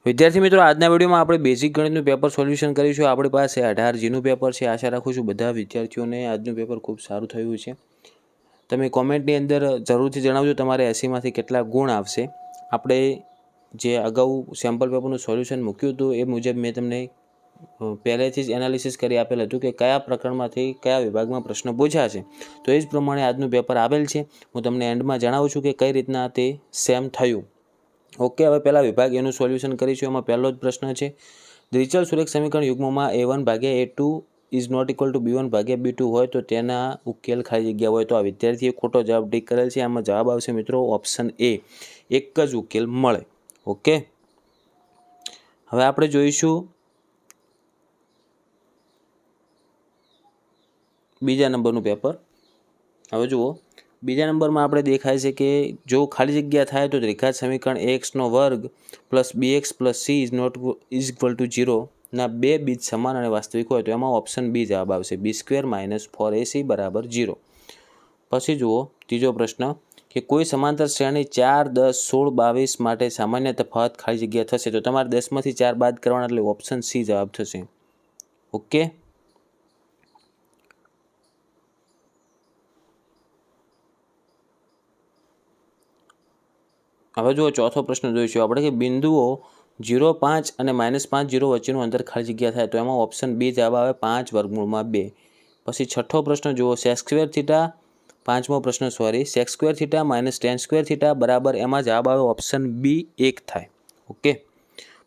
વિદ્યાર્થી મિત્રો, આજના વિડીયોમાં આપણે બેઝિક ગણિતનું પેપર સોલ્યુશન કરીશું. આપણી પાસે 18Gનું પેપર છે. આશા રાખું છું બધા વિદ્યાર્થીઓને આજનું પેપર ખૂબ સારું થયું છે. તમે કોમેન્ટની અંદર જરૂરથી જણાવજો તમારે 80માંથી કેટલા ગુણ આવશે. આપણે જે અગાઉ સેમ્પલ પેપરનું સોલ્યુશન મૂક્યું હતું એ મુજબ મેં તમને પહેલેથી જ એનાલિસિસ કરી આપેલ હતું કે કયા પ્રકરણમાંથી કયા વિભાગમાં પ્રશ્ન પૂછ્યા છે. તો એ જ પ્રમાણે આજનું પેપર આવેલ છે. હું તમને એન્ડમાં જણાવું છું કે કઈ રીતના તે સેમ થયું. ઓકે, હવે પહેલા વિભાગ એનું સોલ્યુશન કરીશું. એમાં પહેલો જ પ્રશ્ન છે, દ્વિચલ સુરેખ સમીકરણ યુગ્મમાં a1 ભાગ્યા a2 is not equal to b1 ભાગ્યા b2 હોય તો તેના ઉકેલ ખાલી જગ્યા હોય. તો આ વિદ્યાર્થીએ ખોટો જવાબ ટીક કરેલ છે. આમાં જવાબ આવશે મિત્રો ઓપ્શન એ, એક જ ઉકેલ મળે. ઓકે, હવે આપણે જોઈશું બીજા નંબરનું પેપર. હવે જુઓ, બીજા નંબરમાં આપણે દેખાય છે કે જો ખાલી જગ્યા થાય તો દ્વિઘાત સમીકરણ ax² plus bx plus c is equal to 0 ના બે બીજ સમાન અને વાસ્તવિક હોય તો એમાં ઓપ્શન બી જવાબ આવશે, b² માઇનસ 4ac બરાબર 0. પછી જુઓ ત્રીજો પ્રશ્ન કે કોઈ સમાંતર શ્રેણી 4, 10, 16, 22 માટે સામાન્ય તફાવત ખાલી જગ્યા થશે તો તમારે 10માંથી 4 બાદ કરવાના એટલે ઓપ્શન સી જવાબ થશે. ઓકે, હવે જુઓ ચોથો પ્રશ્ન જોઈશું આપણે કે બિંદુઓ 0, 5 અને -5, 0 વચ્ચેનું અંતર ખાલી જગ્યા થાય તો એમાં ઓપ્શન બી જવાબ આવે, 5 વર્ગમૂળમાં 2. પછી છઠ્ઠો પ્રશ્ન જુઓ, sec² થીટા, પાંચમો પ્રશ્ન sec² theta minus tan² theta બરાબર, એમાં જવાબ આવે ઓપ્શન બી 1 થાય. ઓકે,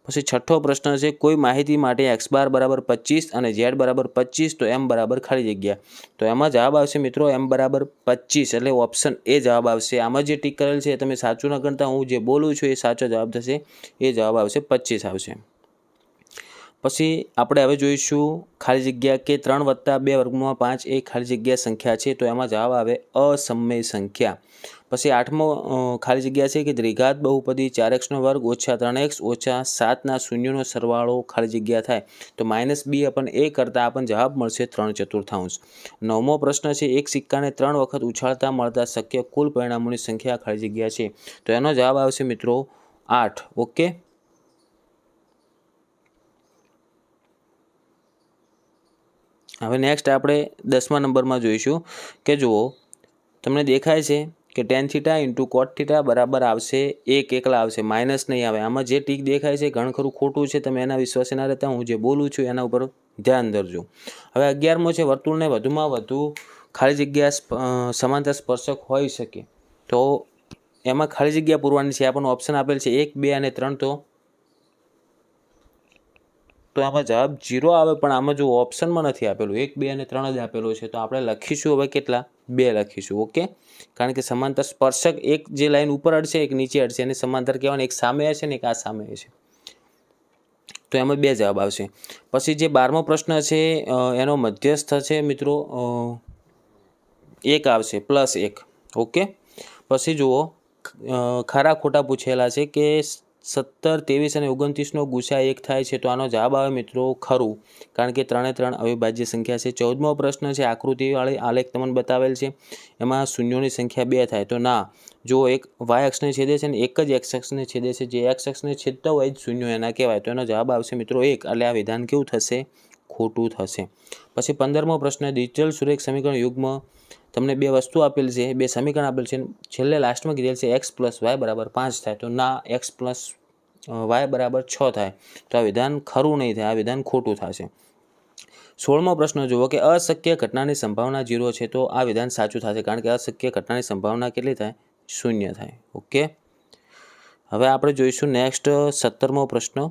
પછી છઠ્ઠો પ્રશ્ન છે કોઈ માહિતી માટે x બાર બરાબર 25 અને z બરાબર 25 તો m બરાબર ખાલી જગ્યા. તો એમાં જવાબ આવશે મિત્રો m બરાબર 25 એટલે ઓપ્શન એ જવાબ આવશે. આમાં જે ટીક કરેલ છે તમે સાચું ન ગણતા, હું જે બોલું છું એ સાચો જવાબ થશે. એ જવાબ આવશે 25 આવશે. પછી આપણે હવે જોઈશું ખાલી જગ્યા કે 3 + 2 વર્ગમૂળમાં 5 એ ખાલી જગ્યા સંખ્યા છે તો એમાં જવાબ આવે અસમય સંખ્યા. પછી આઠમો ખાલી જગ્યા છે કે દ્વિઘાત બહુપદી 4x² ઓછા 3x ઓછા 7ના શૂન્યનો સરવાળો ખાલી જગ્યા થાય તો -b/a કરતાં આપણને જવાબ મળશે 3/4. નવમો પ્રશ્ન છે એક સિક્કાને 3 વખત ઉછાળતા મળતા શક્ય કુલ પરિણામોની સંખ્યા ખાલી જગ્યા છે તો એનો જવાબ આવશે મિત્રો 8. ઓકે, હવે નેક્સ્ટ આપણે 10મા નંબરમાં જોઈશું કે જુઓ તમને દેખાય છે કે tan theta into cot theta બરાબર આવશે 1 એકલા આવશે, માઇનસ નહીં આવે. આમાં જે ટીક દેખાય છે ઘણું ખરું ખોટું છે, તમે એના વિશ્વાસે ના રહેતા, હું જે બોલું છું એના ઉપર ધ્યાન ધરજો. હવે 11મો છે વર્તુળને વધુમાં વધુ ખાલી જગ્યા સમાંતર સ્પર્શક હોઈ શકે તો એમાં ખાલી જગ્યા પૂરવાની છે. આપણને ઓપ્શન આપેલ છે 1, 2 અને 3 તો આમાં જવાબ 0 આવે, પણ આમાં જો ઓપ્શનમાં નથી આપેલું, 1, 2 અને 3 જ આપેલું છે તો આપણે લખીશું હવે કેટલા 2 લખીશું. ઓકે, કારણ કે સમાંતર સ્પર્શક એક જે લાઈન ઉપર અડશે એક નીચે અડશે એને સમાંતર કહેવાય, એક સામે હશે ને એક આ સામે હશે તો એમાં 2 જવાબ આવશે. પછી જે 12મો પ્રશ્ન છે એનો મધ્યસ્થ છે મિત્રો 1 આવશે, +1. ઓકે, પછી જુઓ ખરા ખોટા પૂછેલા છે કે 17, 23 અને 29નો ગુસા 1 થાય છે તો આનો જવાબ આવે મિત્રો ખરું, કારણ કે 3 એ 3 અવિભાજ્ય સંખ્યા છે. 14મો પ્રશ્ન છે આકૃતિવાળી આલેખ તમને બતાવેલ છે એમાં શૂન્યોની સંખ્યા 2 થાય તો ના. જો એક y અક્ષને છેદે છે ને એક જ x અક્ષને છેદે છે, જે x અક્ષને છેદતા હોય જ શૂન્યો એના કહેવાય તો એનો જવાબ આવશે મિત્રો 1, એટલે આ વિધાન કેવું થશે, ખોટું થશે. પછી 15મો પ્રશ્ન દ્વિચલ સુરેખ સમીકરણ યુગ્મ તમને 2 વસ્તુ આપેલ છે, 2 સમીકરણ આપેલ છે, છેલ્લે લાસ્ટમાં કીધેલ છે x + y બરાબર 5 થાય તો ના, x + y બરાબર 6 થાય તો આ વિધાન ખરું નહીં થાય, આ વિધાન ખોટું થશે. 16મો પ્રશ્ન જુઓ કે અશક્ય ઘટનાની સંભાવના 0 છે તો આ વિધાન સાચું થશે, કારણ કે અશક્ય ઘટનાની સંભાવના કેટલી થાય, 0 થાય. ઓકે, હવે આપણે જોઈશું નેક્સ્ટ 17મો પ્રશ્ન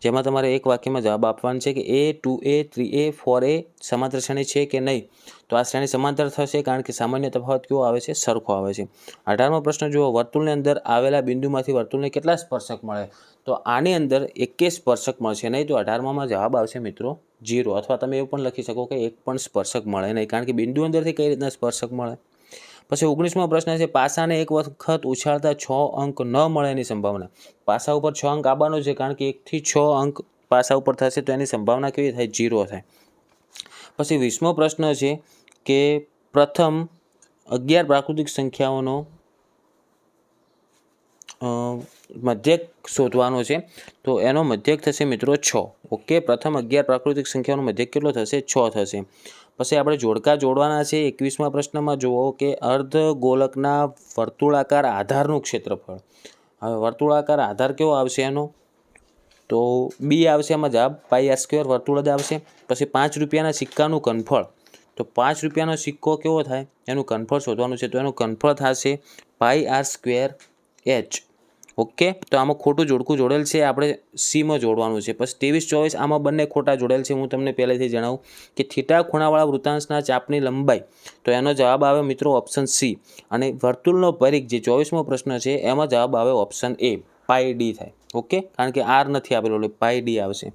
જેમાં તમારે એક વાક્યમાં જવાબ આપવાનો છે કે a, 2a, 3a, 4a સમાંતર શ્રેણી છે કે નહીં તો આ શ્રેણી સમાંતર થશે, કારણ કે સામાન્ય તફાવત કેવો આવે છે, સરખો આવે છે. 18મો પ્રશ્ન જુઓ વર્તુળની અંદર આવેલા બિંદુમાંથી વર્તુળને કેટલા સ્પર્શક મળે તો આની અંદર એકે સ્પર્શક મળશે નહીં તો 18માં જવાબ આવશે મિત્રો 0, અથવા તમે એવું પણ લખી શકો કે એક પણ સ્પર્શક મળે નહીં, કારણ કે બિંદુ અંદરથી કઈ રીતના સ્પર્શક મળે. પછી 19મો પ્રશ્ન છે પાસાને એક વખત ઉછાળતા 6 અંક ન મળે એની સંભાવના. પાસા ઉપર 6 અંક આવવાનો છે, કારણ કે 1 થી 6 અંક પાસા ઉપર થશે તો એની સંભાવના કેવી થાય, 0 થાય. પછી 20મો પ્રશ્ન છે કે પ્રથમ 11 પ્રાકૃતિક સંખ્યાઓનો મધ્યક શોધવાનો છે, તો એનો મધ્યક થશે મિત્રો 6. ઓકે, પ્રથમ 11 પ્રાકૃતિક સંખ્યાનો મધ્યક કેટલો થશે? 6 થશે. પછી આપણે જોડકા જોડવાના છે. 21મા પ્રશ્નમાં જુઓ કે અર્ધગોલકના વર્તુળાકાર આધારનું ક્ષેત્રફળ. હવે વર્તુળાકાર આધાર કેવો આવશે એનો? તો બી આવશે એમાં જવાબ, πr² વર્તુળ જ આવશે. પછી 5 રૂપિયાના સિક્કાનું ઘનફળ, તો 5 રૂપિયાનો સિક્કો કેવો થાય એનું ઘનફળ શોધવાનું છે, તો એનું ઘનફળ થશે πr²h. ઓકે, તો આમાં ખોટું જોડકું જોડેલ છે, આપણે સીમાં જોડવાનું છે. પછી 23-24 આમાં બંને ખોટા જોડેલ છે. હું તમને પહેલેથી જણાવું કે થીટા ખૂણાવાળા વૃત્તાંશના ચાપની લંબાઈ, તો એનો જવાબ આવે મિત્રો ઓપ્શન સી. અને વર્તુળનો પરિઘ જે 24મો પ્રશ્ન છે એમાં જવાબ આવે ઓપ્શન એ, πd થાય. ઓકે, કારણ કે આર નથી આપેલો એટલે πd આવશે.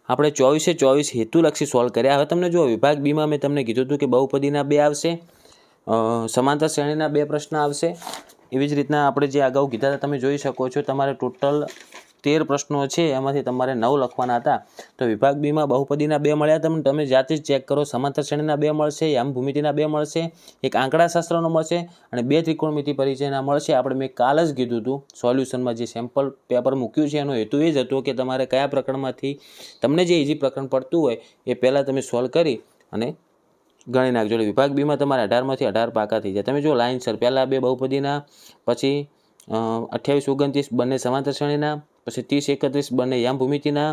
આપણે 24-24 હેતુલક્ષી સોલ્વ કર્યા. હવે તમને જો વિભાગ બીમાં મેં તમને કીધું હતું કે બહુપદીના 2 આવશે, સમાંતર શ્રેણીના 2 પ્રશ્ન આવશે. એવી જ રીતના આપણે જે અગાઉ કીધા હતા તમે જોઈ શકો છો. તમારે ટોટલ 13 પ્રશ્નો છે, એમાંથી તમારે 9 લખવાના હતા. તો વિભાગ બીમાં બહુપદીના 2 મળ્યા. તમે જાતે જ ચેક કરો. સમાંતર શ્રેણીના 2 મળશે, યામ ભૂમિતિના 2 મળશે, એક આંકડાશાસ્ત્રનો મળશે અને 2 ત્રિકોણમિતિ પરિચયના મળશે. આપણે મેં કાલ જ કીધું હતું સોલ્યુશનમાં જે સેમ્પલ પેપર મૂક્યું છે એનો હેતુ એ જ હતો કે તમારે કયા પ્રકરણમાંથી તમને જે ઇઝી પ્રકરણ પડતું હોય એ પહેલાં તમે સોલ્વ કરી અને ગણી નાખજો. વિભાગ બીમાં તમારે 18માંથી 18 પાકા થઈ જાય. તમે જો લાઇનસર પહેલાં 2 બહુપદીના, પછી 28-29 બંને સમાંતર શ્રેણીના, પછી 30-31 બંને યામ ભૂમિતિના,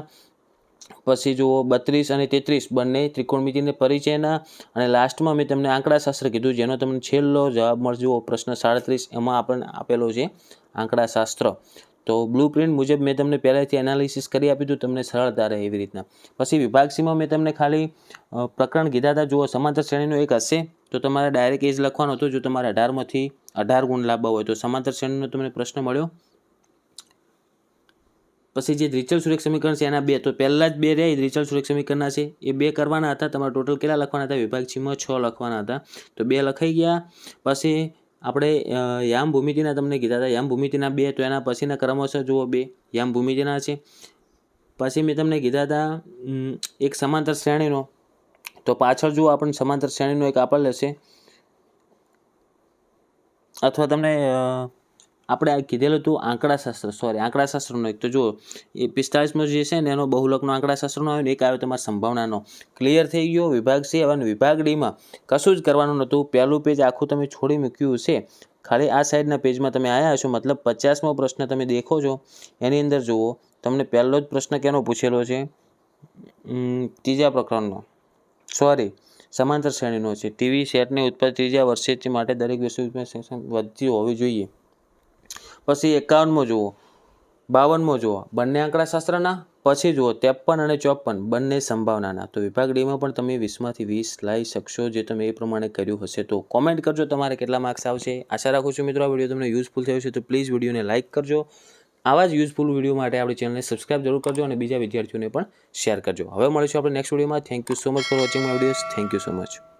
પછી જુઓ 32 અને 33 બંને ત્રિકોણમિતિને પરિચયના, અને લાસ્ટમાં મેં તમને આંકડાશાસ્ત્ર કીધું જેનો તમને છેલ્લો જવાબ મળશે. જુઓ પ્રશ્ન 37 એમાં આપણને આપેલો છે આંકડાશાસ્ત્ર. તો બ્લુ પ્રિન્ટ મુજબ મેં તમને પહેલાંથી એનાલિસિસ કરી આપ્યું હતું, તમને સરળતા રહે એવી રીતના. પછી વિભાગ સીમાં મેં તમને ખાલી પ્રકરણ કીધા હતા. જુઓ સમાંતર શ્રેણીનો એક હશે તો તમારે ડાયરેક્ટ એ જ લખવાનો હતો. જો તમારે 18માંથી 18 ગુણ લાવવા હોય તો સમાંતર શ્રેણીનો તમને પ્રશ્ન મળ્યો. પછી જે દ્વિચલ સુરેખ સમીકરણ છે એના 2, તો પહેલાં જ 2 રહ્યા દ્વિચલ સુરેખ સમીકરણના છે એ 2 કરવાના હતા. તમારે ટોટલ કેટલા લખવાના હતા? વિભાગ સીમાં 6 લખવાના હતા, તો 2 લખાઈ ગયા. પછી આપણે યામ ભૂમિતિના તમને કીધા હતા, યામ ભૂમિતિના 2, તો એના પછીના ક્રમશઃ જુઓ 2 યામ ભૂમિતિના છે. પછી મેં તમને કીધા હતા એક સમાંતર શ્રેણીનો, તો પાછળ જુઓ આપણને સમાંતર શ્રેણીનો એક આપેલ હશે, અથવા તમને આપણે કીધેલું હતું આંકડાશાસ્ત્રનો એક. તો જુઓ એ 45માં જે છે ને એનો બહુલકનો આંકડાશાસ્ત્રનો આવ્યો ને એક આવ્યો તમારા સંભાવનાનો. ક્લિયર થઈ ગયો વિભાગ સી. હવે વિભાગ ડીમાં કશું જ કરવાનું નહોતું. પહેલું પેજ આખું તમે છોડી મૂક્યું છે, ખાલી આ સાઈડના પેજમાં તમે આવ્યા હશો. મતલબ 50મો પ્રશ્ન તમે દેખો છો એની અંદર જુઓ તમને પહેલો જ પ્રશ્ન કેનો પૂછેલો છે? ત્રીજા પ્રકરણનો, સમાંતર શ્રેણીનો છે. ટીવી સેટની ઉત્પાદન ત્રીજા વર્ષે માટે દરેક વસ્તુ વધતી હોવી જોઈએ. પછી 51મો જુઓ, 52મો જુઓ બંને આંકડાશાસ્ત્રના, પછી જુઓ 53 અને 54 બંને સંભાવનાના. તો વિભાગ ડીમાં પણ તમે 20માંથી 20 લાવી શકશો જે તમે એ પ્રમાણે કર્યું હશે. તો કોમેન્ટ કરજો તમારે કેટલા માર્ક્સ આવશે. આશા રાખું છું મિત્રો આ વિડીયો તમને યુઝફુલ થયો છે, તો પ્લીઝ વિડીયોને લાઇક કરજો. આવા જ યુઝફુલ વિડીયો માટે આપણી ચેનલને સબસ્ક્રાઇબ જરૂર કરજો અને બીજા વિદ્યાર્થીઓને પણ શેર કરજો. હવે મળીશું આપણે નેક્સ્ટ વિડીયોમાં. Thank you so much for watching my videos. Thank you so much.